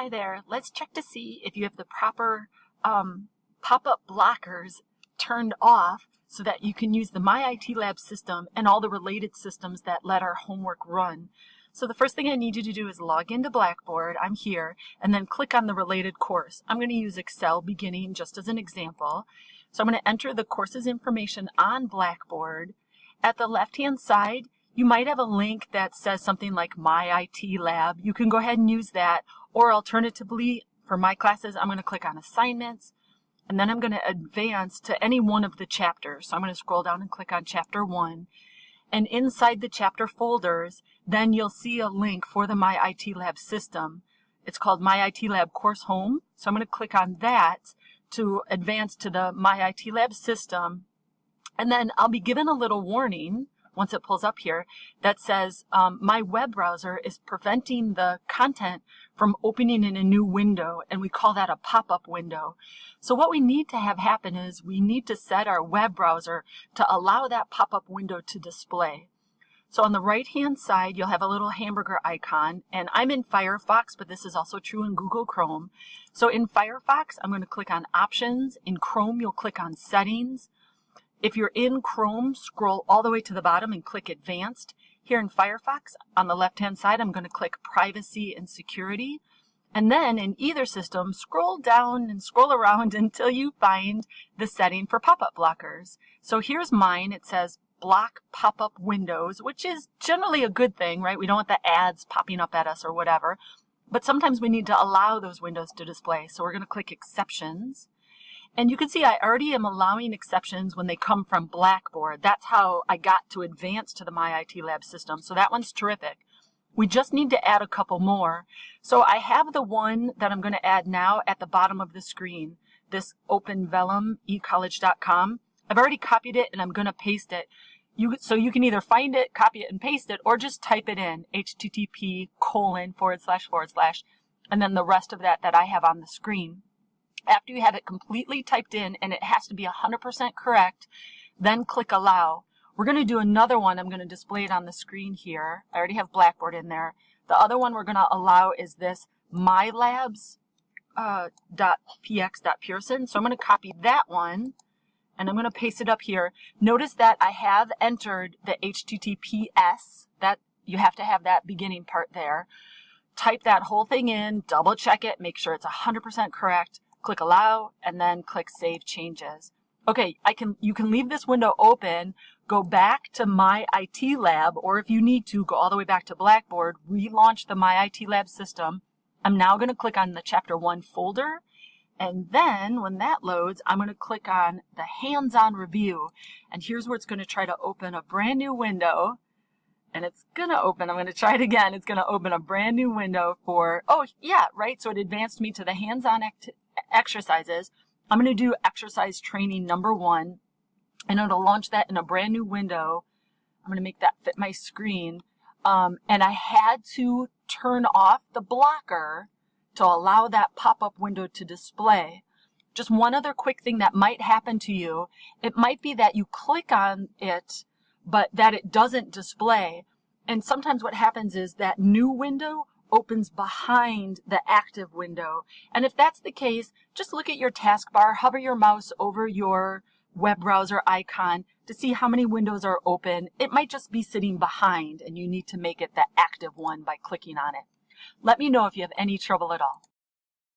Hi there. Let's check to see if you have the proper pop-up blockers turned off so that you can use the MyITLab system and all the related systems that let our homework run. So the first thing I need you to do is log into Blackboard. I'm here, and then click on the related course. I'm going to use Excel beginning just as an example. So I'm going to enter the course's information on Blackboard. At the left-hand side, you might have a link that says something like MyITLab. You can go ahead and use that, or alternatively, for my classes, I'm going to click on Assignments, and then I'm going to advance to any one of the chapters. So I'm going to scroll down and click on Chapter 1. And inside the chapter folders, then you'll see a link for the MyITLab system. It's called MyITLab Course Home. So I'm going to click on that to advance to the MyITLab system. And then I'll be given a little warning once it pulls up here that says my web browser is preventing the content from opening in a new window, and we call that a pop-up window. So what we need to have happen is we need to set our web browser to allow that pop-up window to display. So on the right-hand side, you'll have a little hamburger icon, and I'm in Firefox, but this is also true in Google Chrome. So in Firefox, I'm going to click on Options. In Chrome, you'll click on Settings. If you're in Chrome, scroll all the way to the bottom and click Advanced. Here in Firefox, on the left-hand side, I'm going to click Privacy and Security. And then in either system, scroll down and scroll around until you find the setting for pop-up blockers. So here's mine. It says Block Pop-Up Windows, which is generally a good thing, right? We don't want the ads popping up at us or whatever. But sometimes we need to allow those windows to display. So we're going to click Exceptions. And you can see I already am allowing exceptions when they come from Blackboard. That's how I got to advance to the MyITLab system. So that one's terrific. We just need to add a couple more. So I have the one that I'm going to add now at the bottom of the screen, this open vellum, ecollege.com. I've already copied it and I'm going to paste it. So you can either find it, copy it, and paste it, or just type it in, http:// and then the rest of that I have on the screen. After you have it completely typed in, and it has to be 100% correct, then click Allow. We're going to do another one. I'm going to display it on the screen here. I already have Blackboard in there. The other one we're going to allow is this mylabs.px.pearson. So I'm going to copy that one, and I'm going to paste it up here. Notice that I have entered the HTTPS. That you have to have that beginning part there. Type that whole thing in, double check it, make sure it's 100% correct. Click Allow, and then click Save Changes. Okay, you can leave this window open, go back to MyITLab, or if you need to, go all the way back to Blackboard, relaunch the MyITLab system. I'm now going to click on the Chapter 1 folder, and then when that loads, I'm going to click on the Hands-On Review, and here's where it's going to try to open a brand new window. And it's going to open, I'm going to try it again, it's going to open a brand new window for, oh yeah, right, so it advanced me to the hands-on exercises. I'm going to do exercise training number 1, and it'll launch that in a brand new window. I'm going to make that fit my screen. And I had to turn off the blocker to allow that pop-up window to display. Just one other quick thing that might happen to you. It might be that you click on it, but that it doesn't display. And sometimes what happens is that new window opens behind the active window. And if that's the case, just look at your taskbar, hover your mouse over your web browser icon to see how many windows are open. It might just be sitting behind, and you need to make it the active one by clicking on it. Let me know if you have any trouble at all.